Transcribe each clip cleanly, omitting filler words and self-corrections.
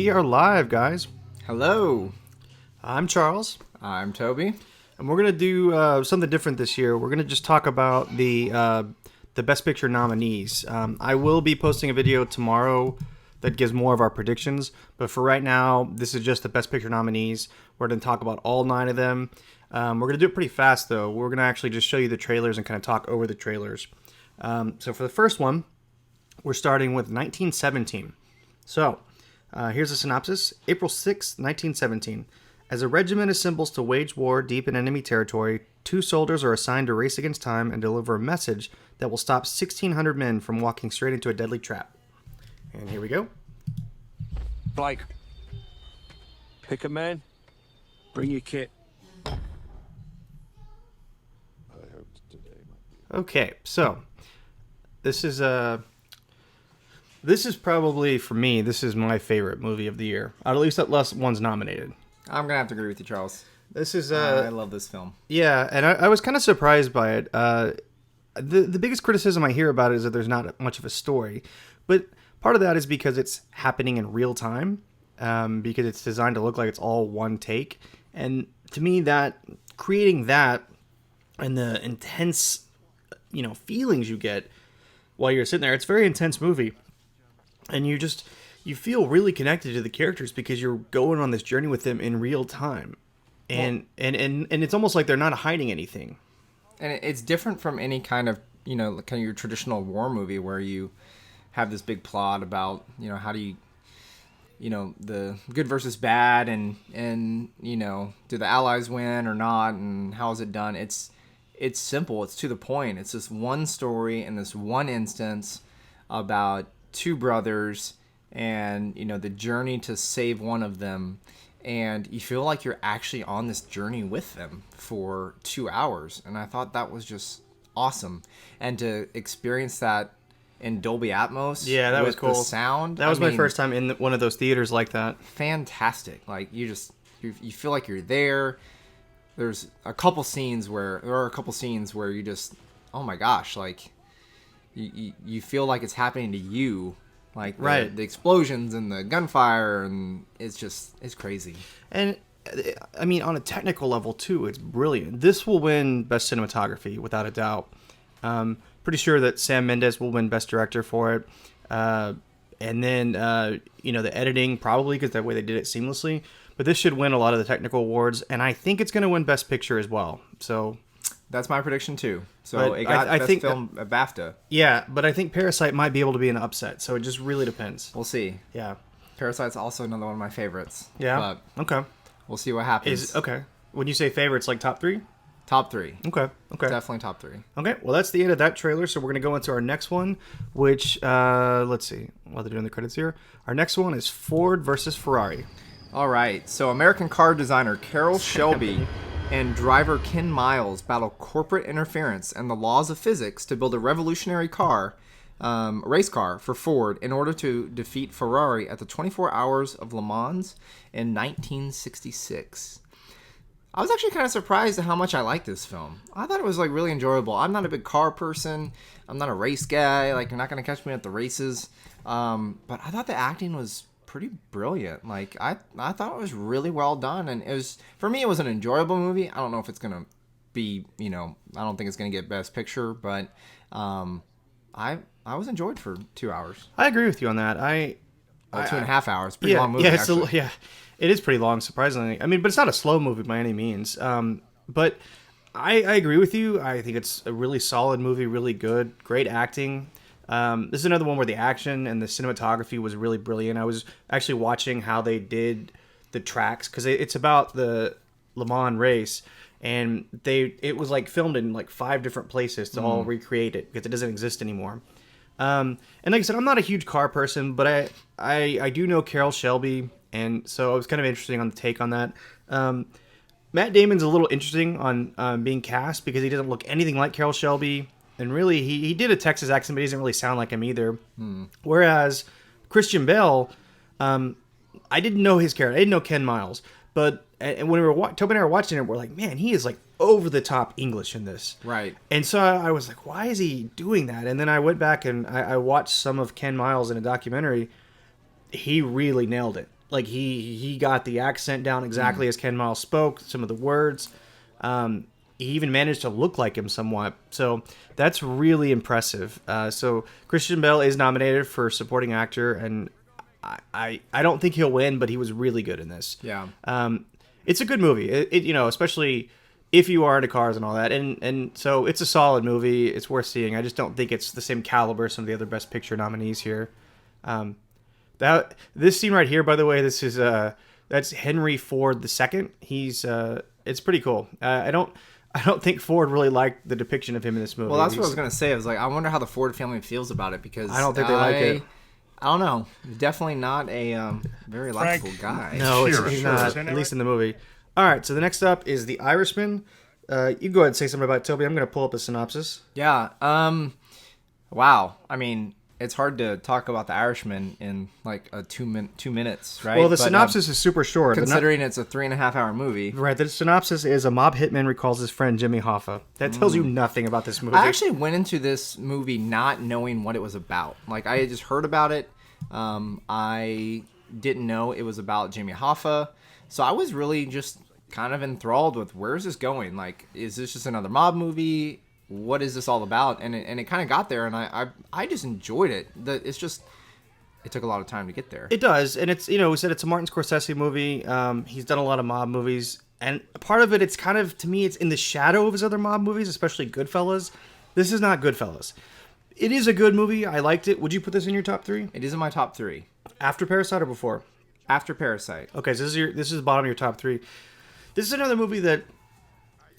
we are live, guys. Hello. I'm Charles. I'm Toby. And we're going to do something different this year. We're going to just talk about the Best Picture nominees. I will be posting a video tomorrow that gives more of our predictions. But for right now, this is just the Best Picture nominees. We're going to talk about all 9 of them. We're going to do it pretty fast, though. We're going to actually just show you the trailers and kind of talk over the trailers. So for the first one, we're starting with 1917. So here's a synopsis. April 6, 1917. As a regiment assembles to wage war deep in enemy territory, 2 soldiers are assigned to race against time and deliver a message that will stop 1,600 men from walking straight into a deadly trap. And here we go. Blake, pick a man, bring your kit. Okay, so this is probably, for me, this is my favorite movie of the year. At least that last one's nominated. I'm going to have to agree with you, Charles. This is I love this film. Yeah, and I was kind of surprised by it. The biggest criticism I hear about it is that there's not much of a story. But part of that is because it's happening in real time, because it's designed to look like it's all one take. And to me, that creating that and the intense, feelings you get while you're sitting there, it's a very intense movie. And you feel really connected to the characters because you're going on this journey with them in real time. And it's almost like they're not hiding anything. And it's different from any kind of, kind of your traditional war movie where you have this big plot about, how do you, the good versus bad and do the Allies win or not and how is it done? It's simple. It's to the point. It's just one story in this one instance about 2 brothers and, the journey to save one of them. And you feel like you're actually on this journey with them for 2 hours. And I thought that was just awesome. And to experience that in Dolby Atmos. Yeah, that was cool. The sound. That was my first time in one of those theaters like that. Fantastic. Like you feel like you're there. There are a couple scenes where you just, oh my gosh, like you feel like it's happening to you. Like the explosions and the gunfire, and it's crazy. And I mean, on a technical level too, it's brilliant. This will win Best Cinematography without a doubt. Pretty sure that Sam Mendes will win Best Director for it. And then the editing probably, because that way they did it seamlessly. But this should win a lot of the technical awards, and I think it's going to win Best Picture as well. So that's my prediction too. So it got Best Film at BAFTA. Yeah, but I think Parasite might be able to be an upset. So it just really depends. We'll see. Yeah, Parasite's also another one of my favorites. Yeah. But okay. We'll see what happens. Okay. When you say favorites, like top 3? Top 3. Okay. Definitely top 3. Okay. Well, that's the end of that trailer. So we're gonna go into our next one, which let's see while they're doing the credits here. Our next one is Ford versus Ferrari. All right, so American car designer Carroll Shelby and driver Ken Miles battle corporate interference and the laws of physics to build a revolutionary race car for Ford in order to defeat Ferrari at the 24 Hours of Le Mans in 1966. I was actually kind of surprised at how much I liked this film. I thought it was really enjoyable. I'm not a big car person. I'm not a race guy. You're not going to catch me at the races. But I thought the acting was pretty brilliant. I thought it was really well done, and for me it was an enjoyable movie. I don't know if it's gonna be, I don't think it's gonna get Best Picture, but I was enjoyed for 2 hours. I agree with you on that. 2.5 hours, pretty long movie. Yeah, it is pretty long, surprisingly. I mean, but it's not a slow movie by any means. But I agree with you. I think it's a really solid movie, really good, great acting. This is another one where the action and the cinematography was really brilliant. I was actually watching how they did the tracks, because it's about the Le Mans race, and it was filmed in 5 different places to all recreate it, because it doesn't exist anymore. And like I said, I'm not a huge car person, but I do know Carroll Shelby, and so it was kind of interesting on the take on that. Matt Damon's a little interesting on being cast, because he doesn't look anything like Carroll Shelby. And really, he did a Texas accent, but he doesn't really sound like him either. Whereas Christian Bale, I didn't know his character. I didn't know Ken Miles. But when we were Toby and I were watching it, we're like, man, he is over the top English in this. Right. And so I was like, why is he doing that? And then I went back and I watched some of Ken Miles in a documentary. He really nailed it. Like he got the accent down exactly as Ken Miles spoke, some of the words. He even managed to look like him somewhat. So that's really impressive. So Christian Bale is nominated for supporting actor, and I don't think he'll win, but he was really good in this. Yeah. It's a good movie. Especially if you are into cars and all that. And so it's a solid movie. It's worth seeing. I just don't think it's the same caliber as some of the other Best Picture nominees here. This scene right here, by the way, this is that's Henry Ford II. He's it's pretty cool. I don't think Ford really liked the depiction of him in this movie. Well, that's what I was gonna say. I was like, I wonder how the Ford family feels about it, because I don't think they like it. I don't know. He's definitely not a very likable guy. No, he's not. At least in the movie. All right, so the next up is The Irishman. You can go ahead and say something about it, Toby. I'm going to pull up a synopsis. Yeah. Wow. I mean, it's hard to talk about The Irishman in like a 2 minutes, right? Well, the synopsis is super short. Considering it's a 3.5-hour movie. Right. The synopsis is a mob hitman recalls his friend Jimmy Hoffa. That tells you nothing about this movie. I actually went into this movie not knowing what it was about. Like, I had just heard about it. I didn't know it was about Jimmy Hoffa. So I was really just kind of enthralled with, where's this going? Like, is this just another mob movie? What is this all about? And it kind of got there, and I just enjoyed it. It's just, it took a lot of time to get there. It does, and it's, we said it's a Martin Scorsese movie. He's done a lot of mob movies, and part of it, it's kind of, to me, it's in the shadow of his other mob movies, especially Goodfellas. This is not Goodfellas. It is a good movie. I liked it. Would you put this in your top 3? It is in my top 3. After Parasite or before? After Parasite. Okay, so this is the bottom of your top 3. This is another movie that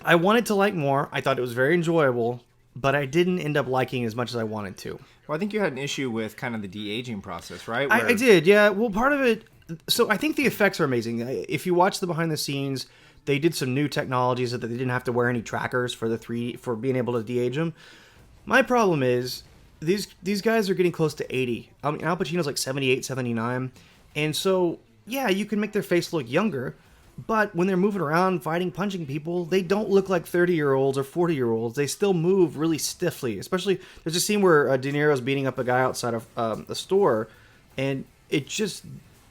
I wanted to like more. I thought it was very enjoyable, but I didn't end up liking as much as I wanted to. Well, I think you had an issue with kind of the de-aging process, right? I did, yeah. Well, part of it... So I think the effects are amazing. If you watch the behind the scenes, they did some new technologies that they didn't have to wear any trackers for being able to de-age them. My problem is, these guys are getting close to 80. I mean, Al Pacino's like 78, 79. And so, yeah, you can make their face look younger, but when they're moving around, fighting, punching people, they don't look like 30-year-olds or 40-year-olds. They still move really stiffly. Especially, there's a scene where De Niro's beating up a guy outside of a store, and it just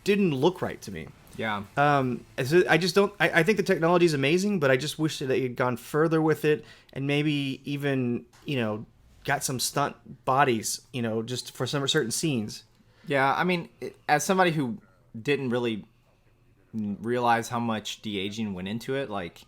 didn't look right to me. Yeah. I just don't... I think the technology is amazing, but I just wish that they had gone further with it, and maybe even, got some stunt bodies, just for some certain scenes. Yeah, I mean, as somebody who didn't really realize how much de-aging went into it, like,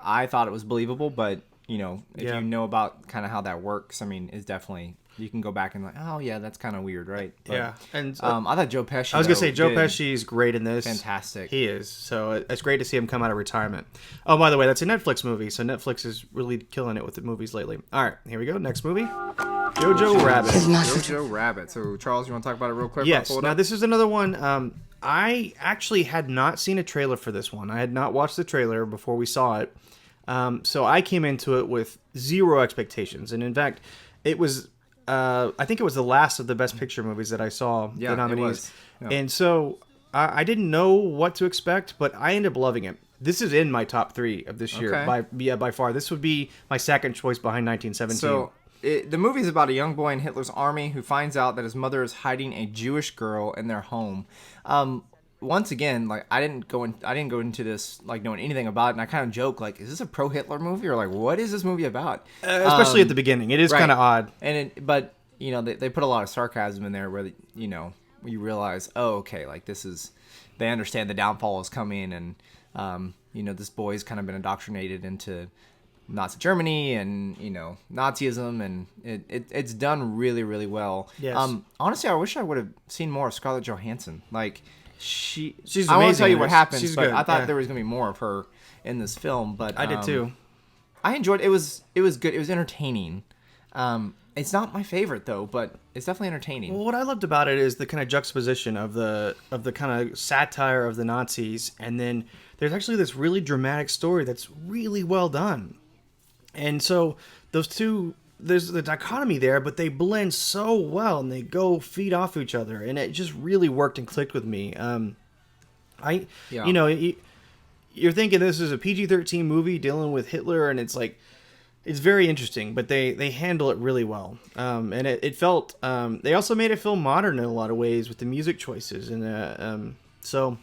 I thought it was believable, but, if you know about kind of how that works, I mean, it's definitely... You can go back and like, oh yeah, that's kind of weird, right? But, yeah, and I thought Joe Pesci. I was gonna say Joe Pesci's great in this. Fantastic, he is. So it's great to see him come out of retirement. Oh, by the way, that's a Netflix movie, so Netflix is really killing it with the movies lately. All right, here we go. Next movie, Jojo Rabbit. Jojo Rabbit. So Charles, you want to talk about it real quick? Yes. Now this is another one. I actually had not seen a trailer for this one. I had not watched the trailer before we saw it. So I came into it with zero expectations, and in fact, it was. I think it was the last of the Best Picture movies that I saw, the nominees. It was. Yeah. And so I didn't know what to expect, but I ended up loving it. This is in my top 3 of this year by far. This would be my second choice behind 1917. So the movie is about a young boy in Hitler's army who finds out that his mother is hiding a Jewish girl in their home. Once again, like I didn't go into this like knowing anything about it, and I kind of joke like, is this a pro-Hitler movie, or like what is this movie about? Especially at the beginning, it is kind of odd. But they put a lot of sarcasm in there where you realize, oh okay, like they understand the downfall is coming, and this boy's kind of been indoctrinated into Nazi Germany and Nazism, and it's done really really well. Yes. Honestly, I wish I would have seen more of Scarlett Johansson. Like. She's amazing. I won't tell you what happens, but I thought there was gonna be more of her in this film. But I did too. I enjoyed it. It was good. It was entertaining. It's not my favorite though, but it's definitely entertaining. Well, what I loved about it is the kind of juxtaposition of the kind of satire of the Nazis, and then there's actually this really dramatic story that's really well done. And so those two. There's the dichotomy there, but they blend so well and they go feed off each other, and it just really worked and clicked with me. You're thinking this is a PG-13 movie dealing with Hitler, and it's like it's very interesting, but they handle it really well. And it felt they also made it feel modern in a lot of ways with the music choices, and So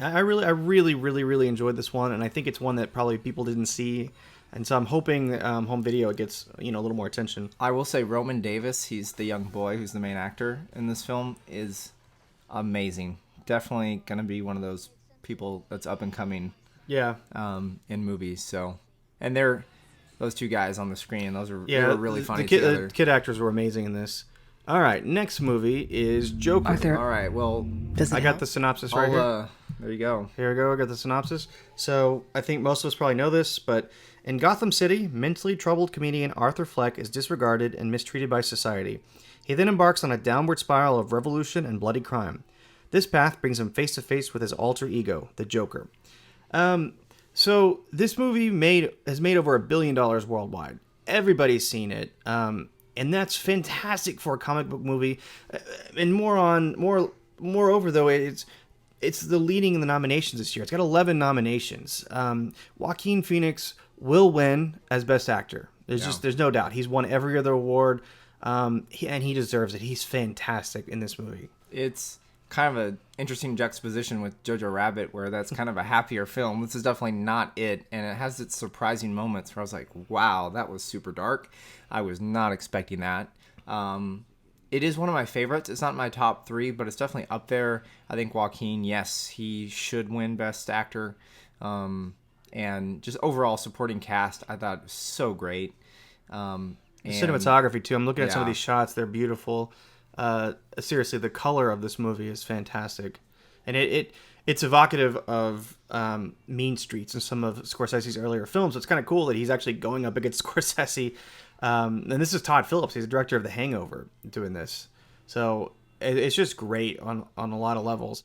I really enjoyed this one, and I think it's one that probably people didn't see, and so I'm hoping home video gets a little more attention. I will say Roman Davis, he's the young boy who's the main actor in this film, is amazing. Definitely gonna be one of those people that's up and coming. Yeah. In movies. So, and those two guys on the screen. They were really funny the together. The kid actors were amazing in this. All right, next movie is Joker. Arthur. All right. Well, I got the synopsis right here. There you go. Here we go. I got the synopsis. So I think most of us probably know this, but in Gotham City, mentally troubled comedian Arthur Fleck is disregarded and mistreated by society. He then embarks on a downward spiral of revolution and bloody crime. This path brings him face to face with his alter ego, the Joker. So this movie has made over $1 billion worldwide. Everybody's seen it, and that's fantastic for a comic book movie. And moreover though, it's the leading in the nominations this year. It's got 11 nominations. Joaquin Phoenix will win as Best Actor. There's no doubt. He's won every other award, and he deserves it. He's fantastic in this movie. It's kind of an interesting juxtaposition with Jojo Rabbit, where that's kind of a happier film. This is definitely not it, and it has its surprising moments where I was like, wow, that was super dark. I was not expecting that. It is one of my favorites. It's not my top 3, but it's definitely up there. I think Joaquin, yes, he should win Best Actor. And just overall supporting cast, I thought was so great. The cinematography too. I'm looking at some of these shots; they're beautiful. Seriously, the color of this movie is fantastic, and it's evocative of Mean Streets and some of Scorsese's earlier films. So it's kind of cool that he's actually going up against Scorsese. And this is Todd Phillips. He's the director of The Hangover doing this. So it's just great on a lot of levels.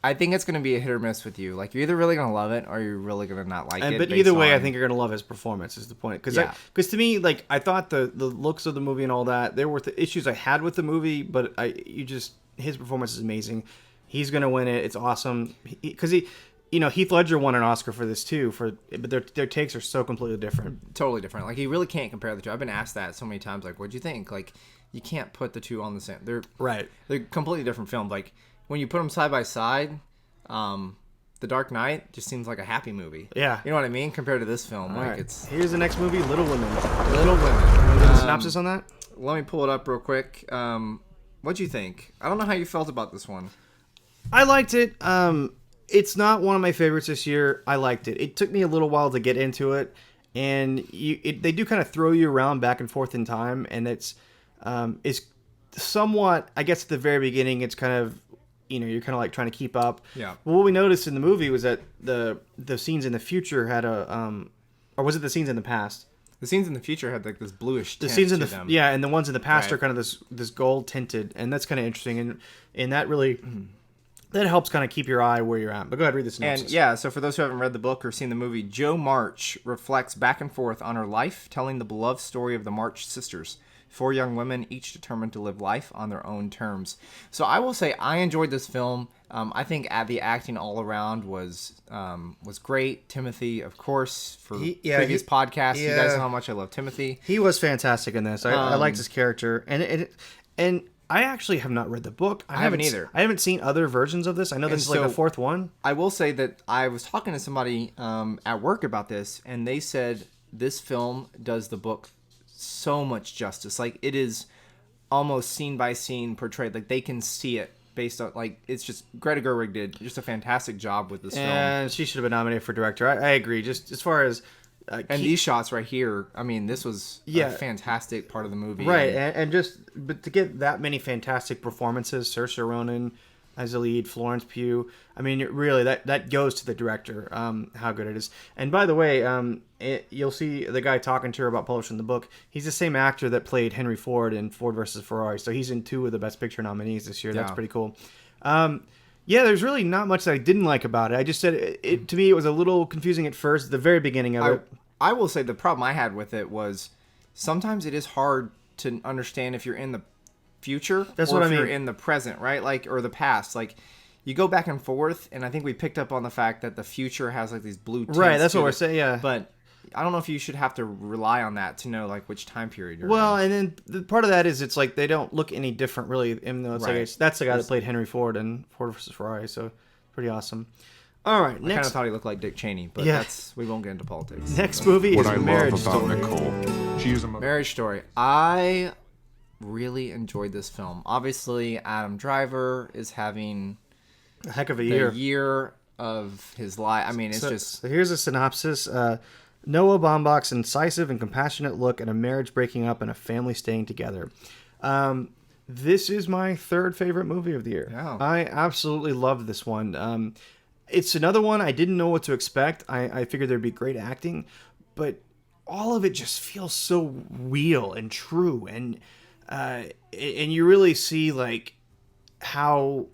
I think it's going to be a hit or miss with you. Like, you're either really going to love it or you're really going to not like it. But either way, I think you're going to love his performance is the point. Because to me, like, I thought the looks of the movie and all that, there were the issues I had with the movie, but his performance is amazing. He's going to win it. It's awesome. Because Heath Ledger won an Oscar for this too, but their takes are so completely different. Totally different. Like, you really can't compare the two. I've been asked that so many times. Like, what'd you think? Like, you can't put the two on the same. They're completely different films. Like, when you put them side by side, The Dark Knight just seems like a happy movie. Yeah. You know what I mean? Compared to this film. All Like, right. Here's the next movie, Little Women. Little Women. A synopsis on that? Let me pull it up real quick. What'd you think? I don't know how you felt about this one. I liked it. It's not one of my favorites this year. I liked it. It took me a little while to get into it, and they do kind of throw you around back and forth in time, and it's somewhat, I guess at the very beginning, it's kind of, you're kind of like trying to keep up. Yeah. Well, what we noticed in the movie was that the scenes in the future had or was it the scenes in the past? The scenes in the future had like this bluish tint the scenes in to the them. Yeah, and the ones in the past Right. are kind of this gold tinted, and that's kind of interesting, and that really that helps kind of keep your eye where you're at. But go ahead, read the synopsis. And yeah, so for those who haven't read the book or seen the movie, Jo March reflects back and forth on her life, telling the beloved story of the March sisters, 4 young women, each determined to live life on their own terms. So I will say I enjoyed this film. I think the acting all around was great. Timothy, of course, for previous podcasts, you guys know how much I love Timothy. He was fantastic in this. I liked his character, and I actually have not read the book. I haven't either. I haven't seen other versions of this. I know this is like the 4th one. I will say that I was talking to somebody at work about this, and they said this film does the book so much justice. Like, it is almost scene by scene portrayed. Like, they can see it based on, like, it's just, Greta Gerwig did just a fantastic job with this film. And she should have been nominated for director. I agree. Just as far as and these shots right here, I mean, this was a fantastic part of the movie. Right, but to get that many fantastic performances, Saoirse Ronan as the lead, Florence Pugh, I mean, really, that goes to the director, how good it is. And by the way, you'll see the guy talking to her about publishing the book. He's the same actor that played Henry Ford in Ford versus Ferrari, so he's in 2 of the Best Picture nominees this year. That's pretty cool. There's really not much that I didn't like about it. I just said, to me, it was a little confusing at first, the very beginning of it. I will say the problem I had with it was sometimes it is hard to understand if you're in the future or if you're in the present, right? Like, or the past. Like, you go back and forth, and I think we picked up on the fact that the future has like these blue tints. Right, that's what we're saying, yeah. But I don't know if you should have to rely on that to know like which time period you're Well, in. and then part of that is it's like they don't look any different really, even though it's Right. like that's the guy that played Henry Ford in Ford versus Ferrari, so pretty awesome. All right, I kind next of thought he looked like Dick Cheney, but Yeah. we won't get into politics. next movie What is I Marriage love about Story. Nicole, she is a Marriage Story. I really enjoyed this film. Obviously, Adam Driver is having A heck of a the year. year of his life. I mean, it's just So here's a synopsis. Noah Baumbach's incisive and compassionate look at a marriage breaking up and a family staying together. This is my third favorite movie of the year. Yeah. I absolutely loved this one. It's another one I didn't know what to expect. I figured there'd be great acting, but all of it just feels so real and true, and you really see like how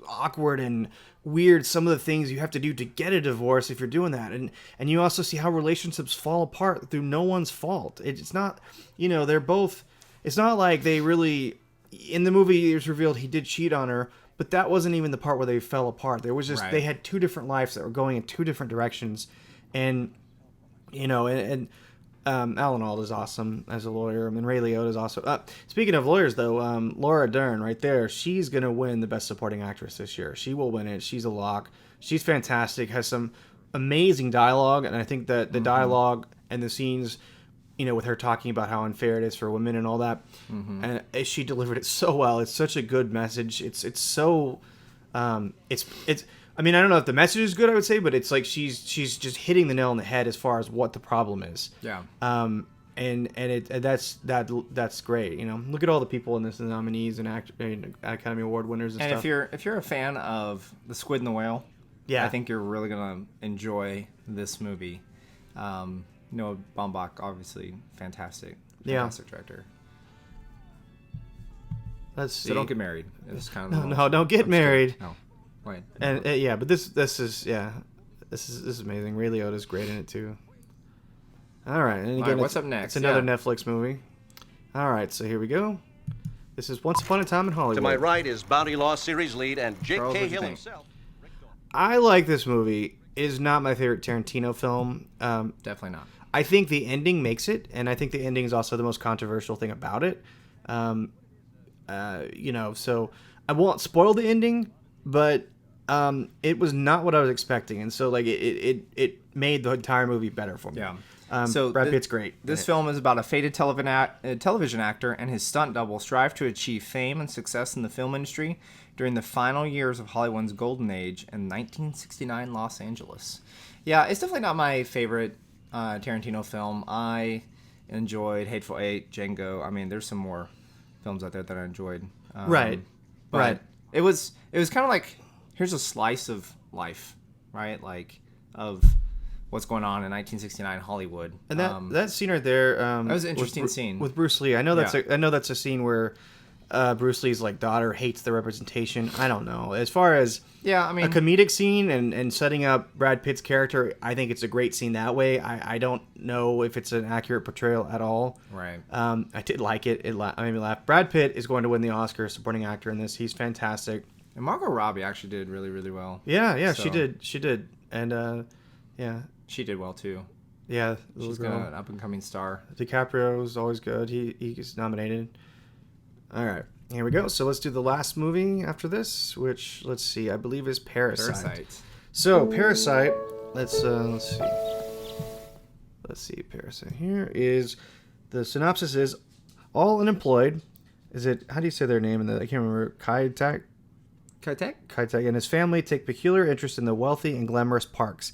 awkward and weird some of the things you have to do to get a divorce if you're doing that, and you also see how relationships fall apart through no one's fault. It's not, they're both, it's not like they really, in the movie it was revealed he did cheat on her, but that wasn't even the part where they fell apart. There was just Right. they had two different lives that were going in two different directions, and Alan Alda is awesome as a lawyer. I mean, Ray Liotta is also. Speaking of lawyers, though, Laura Dern, right there, she's gonna win the Best Supporting Actress this year. She will win it. She's a lock. She's fantastic. Has some amazing dialogue, and I think that the dialogue and the scenes, with her talking about how unfair it is for women and all that, and she delivered it so well. It's such a good message. It's so, it's. I mean, I don't know if the message is good, I would say, but it's like she's just hitting the nail on the head as far as what the problem is. yeah. That's great. Look at all the people in this, the nominees and Academy Award winners and And stuff. if you're a fan of The Squid and the Whale, Yeah. I think you're really gonna enjoy this movie. Noah Baumbach, obviously, fantastic director. Let's see. So don't get married. It's kind of No, don't get married. No, wait. And but this is amazing. Ray Liotta's great in it too. All right, and again, what's up next? It's another Yeah. Netflix movie. All right, so here we go. This is Once Upon a Time in Hollywood. To my right is Bounty Law series lead and Jake Charles, what'd you Cahill think? himself. I like this movie. It is not my favorite Tarantino film. Definitely not. I think the ending makes it, and I think the ending is also the most controversial thing about it. So I won't spoil the ending, but it was not what I was expecting, and so like it made the entire movie better for me. Yeah. So Brad Pitt's great. This film is about a faded television actor and his stunt double strive to achieve fame and success in the film industry during the final years of Hollywood's golden age in 1969 Los Angeles. Yeah, it's definitely not my favorite Tarantino film. I enjoyed Hateful Eight, Django. I mean, there's some more films out there that I enjoyed. Right. But Right. It was kind of like, here's a slice of life, right? Like of what's going on in 1969 Hollywood. And that scene right there, that was an interesting scene. with Bruce Lee. I know that's a scene where Bruce Lee's like daughter hates the representation. I don't know. As far as Yeah, I mean, a comedic scene and setting up Brad Pitt's character, I think it's a great scene that way. I don't know if it's an accurate portrayal at all. right. I did like it. It made me laugh. Brad Pitt is going to win the Oscar supporting actor in this. He's fantastic. And Margot Robbie actually did really, really well. Yeah, So- she did. And yeah. She did well too. Yeah, She's little an up and coming star. DiCaprio's always good. He gets nominated. All right, here we go. So let's do the last movie after this, which let's see, I believe is Parasite. Parasite. So Parasite. Let's see. Let's see. Parasite. Here is the synopsis: is all unemployed. Is it? How do you say their name? I can't remember. Kaitak and his family take peculiar interest in the wealthy and glamorous Parks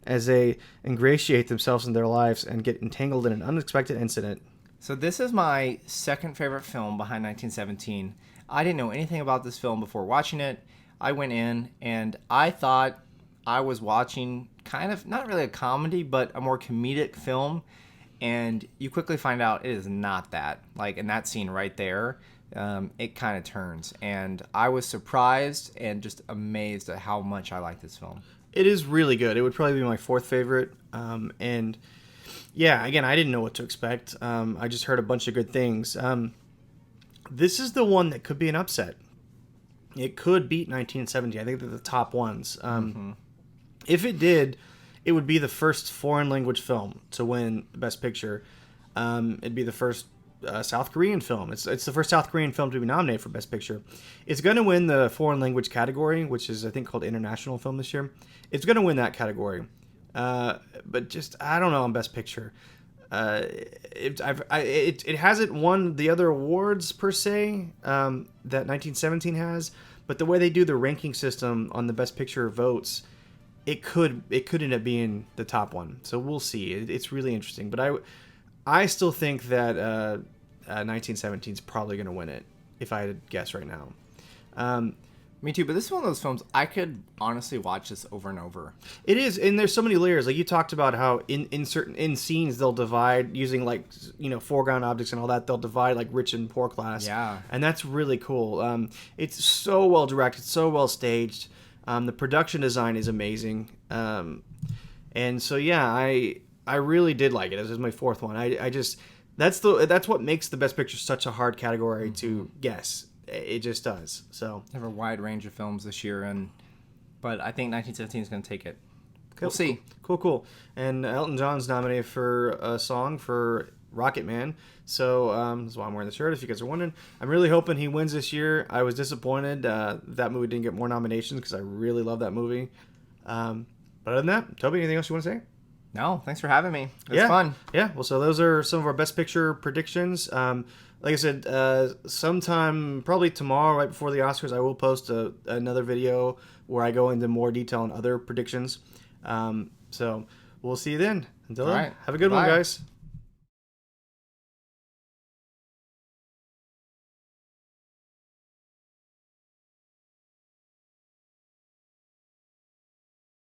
as they ingratiate themselves in their lives and get entangled in an unexpected incident. So this is my second favorite film behind 1917. I didn't know anything about this film before watching it. I went in and I thought I was watching kind of, not really a comedy, but a more comedic film. And you quickly find out it is not that. Like in that scene right there, it kind of turns. And I was surprised and just amazed at how much I like this film. It is really good. It would probably be my fourth favorite. And yeah, again, I didn't know what to expect. I just heard a bunch of good things. This is the one that could be an upset. It could beat 1970. I think they're the top ones. If it did, it would be the first foreign language film to win Best Picture. It'd be the first South Korean film. It's the first South Korean film to be nominated for Best Picture. It's going to win the foreign language category, which is I think called international film this year. It's going to win that category, but just I don't know on Best Picture. It hasn't won the other awards per se that 1917 has, but the way they do the ranking system on the Best Picture votes, it could end up being the top one. So we'll see. It's really interesting, but I still think that 1917 is probably going to win it if I had to guess right now. Me too, but this is one of those films I could honestly watch this over and over. It is, and there's so many layers. Like you talked about how in certain scenes they'll divide using foreground objects and all that. They'll divide like rich and poor class. Yeah, and that's really cool. It's so well directed, so well staged. The production design is amazing. And so yeah, I really did like it. This is my fourth one. I just that's what makes the Best Picture such a hard category to guess. It just does. So they have a wide range of films this year, but I think 1917 is going to take it. Cool, we'll see. Cool. And Elton John's nominated for a song for Rocket Man. So that's why I'm wearing the shirt, if you guys are wondering. I'm really hoping he wins this year. I was disappointed that movie didn't get more nominations because I really love that movie. But other than that, Toby, anything else you want to say? No, thanks for having me. It was fun. Yeah, well, so those are some of our Best Picture predictions. Like I said, sometime probably tomorrow, right before the Oscars, I will post another video where I go into more detail on other predictions. So we'll see you then. Until then, have a good one, guys.